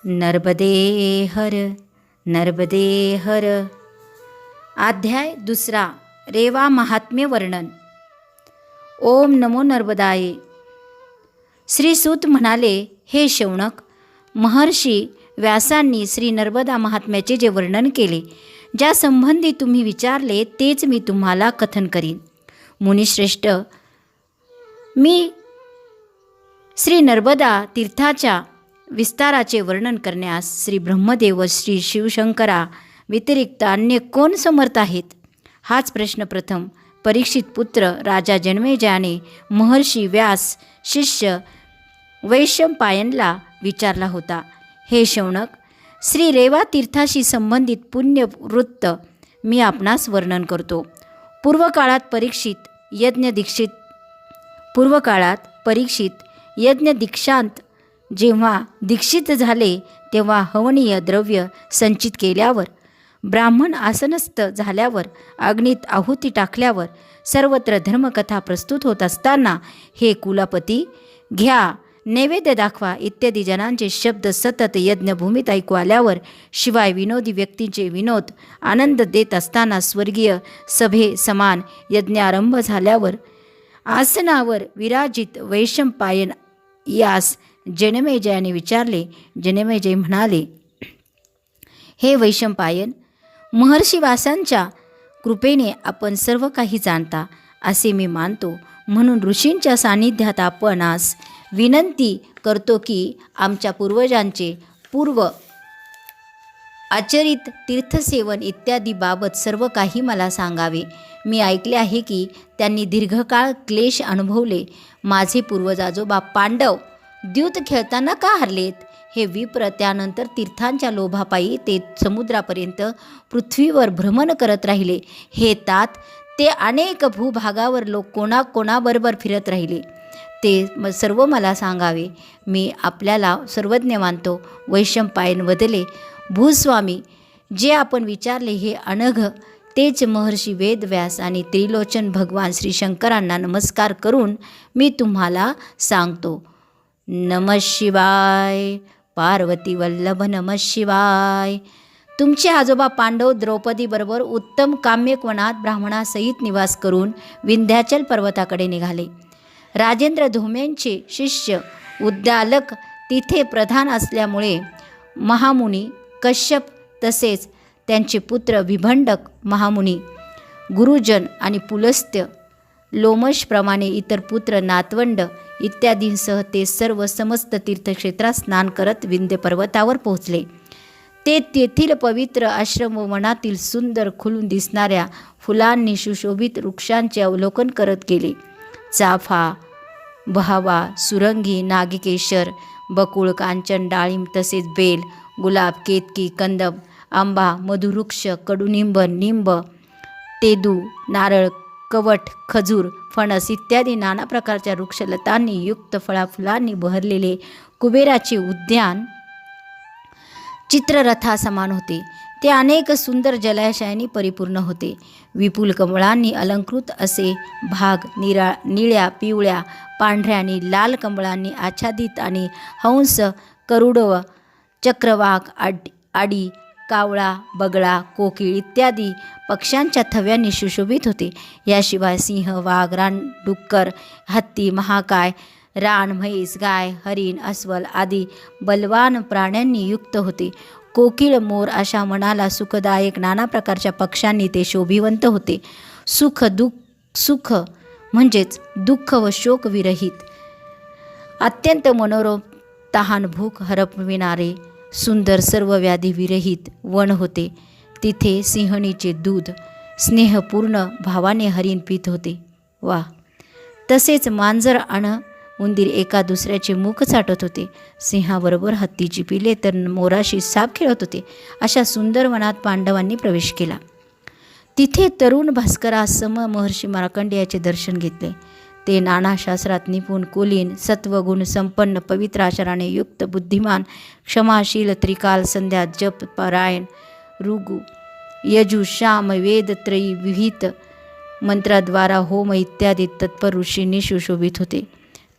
नर्मदे हर नर्मदे हर. अध्याय 2. रेवा महात्म्य वर्णन. ओम नमो नर्मदाये. श्री सूत म्हणाले, हे शौनक, महर्षी व्यासांनी श्री नर्मदा महात्म्याचे जे वर्णन केले, ज्या संबंधी तुम्ही विचारले, तेच मी तुम्हाला कथन करीन. मुनिश्रेष्ठ, मी श्री नर्मदा तीर्थाच्या विस्ताराचे वर्णन करण्यास श्री ब्रह्मदेव व श्री शिवशंकरा व्यतिरिक्त अन्य कोण समर्थ आहेत? हाच प्रश्न प्रथम परीक्षित पुत्र राजा जन्मेजयाने महर्षी व्यास शिष्य वैशंपायनला विचारला होता. हे शौनक, श्री रेवा तीर्थाशी संबंधित पुण्यवृत्त मी आपणास वर्णन करतो. पूर्वकाळात परीक्षित यज्ञ दीक्षांत जेव्हा दीक्षित झाले, तेव्हा हवनीय द्रव्य संचित केल्यावर, ब्राह्मण आसनस्थ झाल्यावर, अग्नीत आहुती टाकल्यावर, सर्वत्र धर्मकथा प्रस्तुत होत असताना, हे कुलपती, घ्या, नैवेद्य दाखवा इत्यादी जनांचे शब्द सतत यज्ञभूमीत ऐकू आल्यावर, शिवाय विनोदी व्यक्तींचे विनोद आनंद देत असताना, स्वर्गीय सभे समान यज्ञारंभ झाल्यावर, आसनावर विराजित वैशंपायन यास जन्मेजयाने विचारले. जन्मेजय म्हणाले, हे वैशंपायन, महर्षी व्यासांच्या कृपेने आपण सर्व काही जाणता असे मी मानतो. म्हणून ऋषींच्या सान्निध्यात आपणास विनंती करतो की आमच्या पूर्वजांचे पूर्व आचरित तीर्थसेवन इत्यादी बाबत सर्व काही मला सांगावे. मी ऐकले आहे की त्यांनी दीर्घकाळ क्लेश अनुभवले. माझे पूर्वज आजोबा पांडव द्यूत खेळताना का हरलेत? हे विप्र त्यानंतर तीर्थांच्या लोभापायी ते समुद्रापर्यंत पृथ्वीवर भ्रमण करत राहिले. हे तात, ते अनेक भूभागावर लोक कोणाबरोबर फिरत राहिले, ते सर्व मला सांगावे. मी आपल्याला सर्वज्ञ मानतो. वैशंपायन वदले, भूस्वामी, जे आपण विचारले हे अनघ तेच महर्षी वेदव्यास आणि त्रिलोचन भगवान श्री शंकरांना नमस्कार करून मी तुम्हाला सांगतो. नमः शिवाय. पार्वती वल्लभ नमः शिवाय. तुमचे आजोबा पांडव द्रौपदीबरोबर उत्तम काम्यक वनात ब्राह्मणासहित निवास करून विंध्याचल पर्वताकडे निघाले. राजेंद्र धोम्यांचे शिष्य उद्दालक तिथे प्रधान असल्यामुळे महामुनी कश्यप तसेच त्यांचे पुत्र विभंडक महामुनी, गुरुजन आणि पुलस्त्य, लोमशप्रमाणे इतर पुत्र नातवंड इत्यादींसह ते सर्व समस्त तीर्थक्षेत्रात स्नान करत विंध्य पर्वतावर पोहोचले. ते तेथील पवित्र आश्रम व वनातील सुंदर खुलून दिसणाऱ्या फुलांनी सुशोभित वृक्षांचे अवलोकन करत गेले. चाफा, बहावा, सुरंगी, नागिकेशर, बकुळ, कांचन, डाळिंब तसेच बेल, गुलाब, केतकी, कंदम, आंबा, मधुवृक्ष, कडुनिंब, निंब, तेदू, नारळ, कवठ, खजूर, फणस इत्यादी नाना प्रकारच्या वृक्षलतांनी युक्त फळाफुलांनी बहरलेले कुबेराचे उद्यान चित्ररथासमान होते. ते अनेक सुंदर जलाशयांनी परिपूर्ण होते. विपुल कमळांनी अलंकृत असे भाग निळ्या, पिवळ्या, पांढऱ्या आणि लाल कमळांनी आच्छादित आणि हंस, गरुड, चक्रवाक, आडी, कावळा, बगळा, कोकिळ इत्यादी पक्ष्यांच्या थव्यांनी सुशोभित होते. याशिवाय सिंह, वाघ, रानडुक्कर, हत्ती, महाकाय, रान, म्हैस, गाय, हरिण, अस्वल आदी बलवान प्राण्यांनी युक्त होते. कोकिळ, मोर अशा मनाला सुखदायक नाना प्रकारच्या पक्ष्यांनी ते शोभिवंत होते. सुख म्हणजेच दुःख व शोक विरहित, अत्यंत मनोरम, तहान भूक हरपविणारे, सुंदर, सर्व व्याधी विरहित वन होते. तिथे सिंहणीचे दूध स्नेहपूर्ण भावाने हरिण पीत होते. वा. तसेच मांजर आणि उंदीर एका दुसऱ्याचे मुख चाटत होते. सिंहाबरोबर हत्तीची पिले तर मोराशी साप खेळत होते. अशा सुंदर वनात पांडवांनी प्रवेश केला. तिथे तरुण भास्करासम महर्षी मार्कंडेयाचे दर्शन घेतले. ते नाना शास्त्रात निपुण, कुलीन, सत्वगुण संपन्न, पवित्र आचरणाने युक्त, बुद्धिमान, क्षमाशील, त्रिकाल संध्या जप परायण, ऋगु यजु शाम वेद त्रयी विहित मंत्राद्वारा होम इत्यादी तत्पर ऋषींनी सुशोभित होते.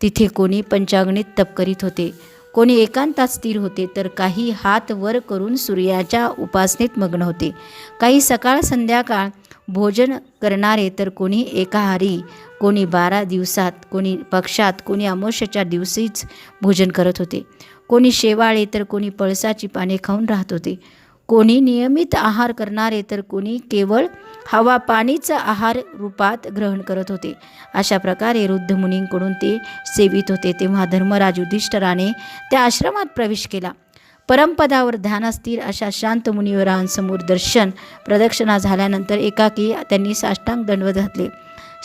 तिथे कोणी पंचाग्नीत तप करीत होते. कोणी एकांतात स्थिर होते, तर काही हात वर करून सूर्याच्या उपासनेत मग्न होते. काही सकाळ संध्याकाळ भोजन करणारे, तर कोणी एकाहारी, कोणी 12 दिवसात, कोणी पक्षात, कोणी अमावस्येच्या दिवशीच भोजन करत होते. कोणी शेवाळे, तर कोणी पळसाची पाने खाऊन राहत होते. कोणी नियमित आहार करणारे, तर कोणी केवळ हवा पाणीचा आहार रूपात ग्रहण करत होते. अशा प्रकारे वृद्ध मुनींकडून ते सेवित होते. तेव्हा धर्मराज युधिष्ठिराने त्या आश्रमात प्रवेश केला. परमपदावर ध्यानस्थिर अशा शांत मुनिवरांसमोर दर्शन प्रदक्षिणा झाल्यानंतर एकाकी त्यांनी साष्टांग दंडवत घातले.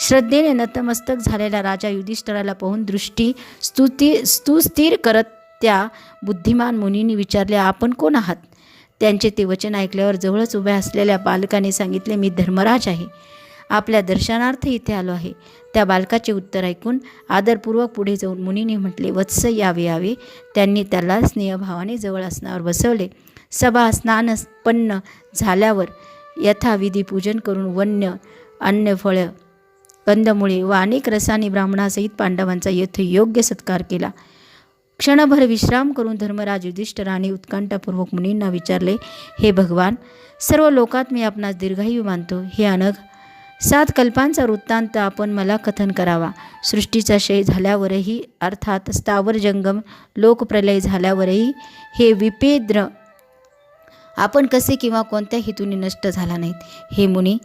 श्रद्धेने नतमस्तक झालेला राजा युधिष्ठिराला पाहून दृष्टी सुस्थिर करत त्या बुद्धिमान मुनींनी विचारले, आपण कोण आहात? त्यांचे ते वचन ऐकल्यावर जवळच उभ्या असलेल्या बालकाने सांगितले, मी धर्मराज आहे. आपल्या दर्शनार्थ इथे आलो आहे. त्या बालकाचे उत्तर ऐकून आदरपूर्वक पुढे जाऊन मुनीने म्हटले, वत्स यावे यावे. त्यांनी त्याला स्नेहभावाने जवळ आसनावर बसवले. सभा स्नानपन्न झाल्यावर यथाविधी पूजन करून वन्य अन्न, फळ, कंदमुळे व अनेक रसाने ब्राह्मणासहित पांडवांचा यथोयोग्य सत्कार केला. क्षणभर विश्राम करून धर्मराज युधिष्ठिराने उत्कंठापूर्वक मुनींना विचारले, हे भगवान, सर्व लोकात मी आपणास दीर्घायू मानतो. हे अनघ 7 कल्पांचा वृत्तांत आपण मला कथन करावा. सृष्टीचा क्षय झाल्यावरही, अर्थात स्थावर जंगम लोकप्रलय झाल्यावरही हे विपेंद्र आपण कसे किंवा कोणत्या हेतूने नष्ट झाला नाहीत. हे मुनी,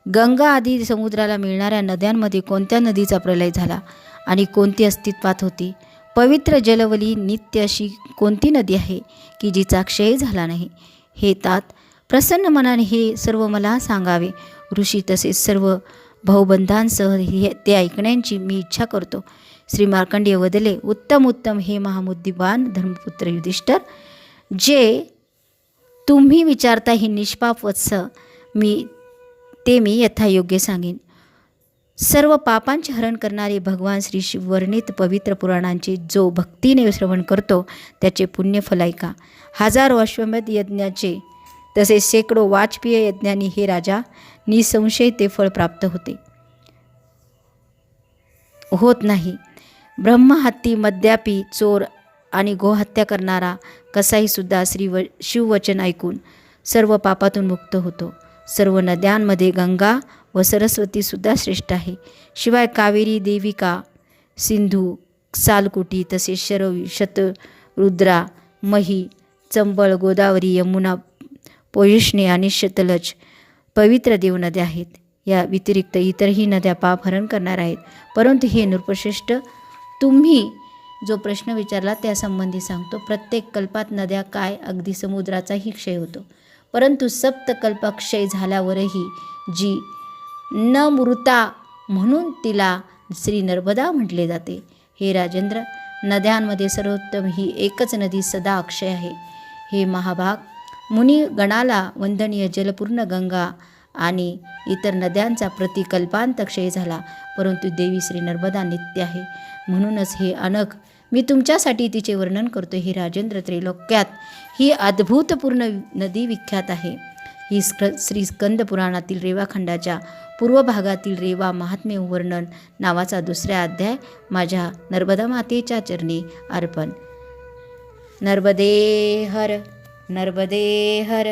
गंगा आदी समुद्राला मिळणाऱ्या नद्यांमध्ये कोणत्या नदीचा प्रलय झाला आणि कोणती अस्तित्वात होती? पवित्र जलवली नित्य अशी कोणती नदी आहे की जिचा क्षय झाला नाही? हे तात, प्रसन्न मनाने हे सर्व मला सांगावे. ऋषी तसेच सर्व भाऊबंधांसह ते ऐकण्याची मी इच्छा करतो. श्री मार्कंडेय वदले, उत्तम उत्तम हे महामुद्दीवान धर्मपुत्र युधिष्ठिर, जे तुम्ही विचारता हे निष्पाप वत्स, मी यथायोग्य सांगेन. सर्व पापांचे हरण करणारे भगवान श्री शिव वर्णित पवित्र पुराणांचे जो भक्तीने श्रवण करतो त्याचे पुण्यफल ऐका. हजारो अश्वमेध यज्ञाचे तसेच शेकडो वाजपेय यज्ञांनी हे राजा निसंशय ते फळ प्राप्त होत नाही. ब्रह्महत्ती, मद्यापी, चोर आणि गोहत्या करणारा कसाहीसुद्धा शिववचन ऐकून सर्व पापातून मुक्त होतो. सर्व नद्यांमध्ये गंगा व सरस्वतीसुद्धा श्रेष्ठ आहे. शिवाय कावेरी, देविका, सिंधू, सालकुटी तसेच शरवी, शतरुद्रा, मही, चंबळ, गोदावरी, यमुना, पोयष्णी आणि शतलज पवित्र देवनद्या आहेत. या व्यतिरिक्त इतरही नद्या पापहरण करणार आहेत. परंतु हे नृपश्रेष्ठ, तुम्ही जो प्रश्न विचारला त्यासंबंधी सांगतो. प्रत्येक कल्पात नद्या काय, अगदी समुद्राचाही क्षय होतो. परंतु सप्तकल्प क्षय झाल्यावरही जी न मृता म्हणून तिला श्री नर्मदा म्हटले जाते. हे राजेंद्र, नद्यांमध्ये सर्वोत्तम ही एकच नदी सदा अक्षय आहे. हे महाभाग, मुनिगणाला वंदनीय जलपूर्ण गंगा आणि इतर नद्यांचा प्रतिकल्पांत क्षय झाला, परंतु देवी श्री नर्मदा नित्य आहे. म्हणूनच हे अनघ, मी तुमच्यासाठी तिचे वर्णन करतो. हे राजेंद्र, त्रैलोक्यात ही अद्भुतपूर्ण नदी विख्यात आहे. ही श्री स्कंद पुराणातील रेवाखंडाच्या पूर्व भागातील रेवा महात्म्य वर्णन नावाचा 2रा अध्याय माझ्या नर्मदा मातेच्या चरणी अर्पण. नर्मदे हर, नर्मदे हर.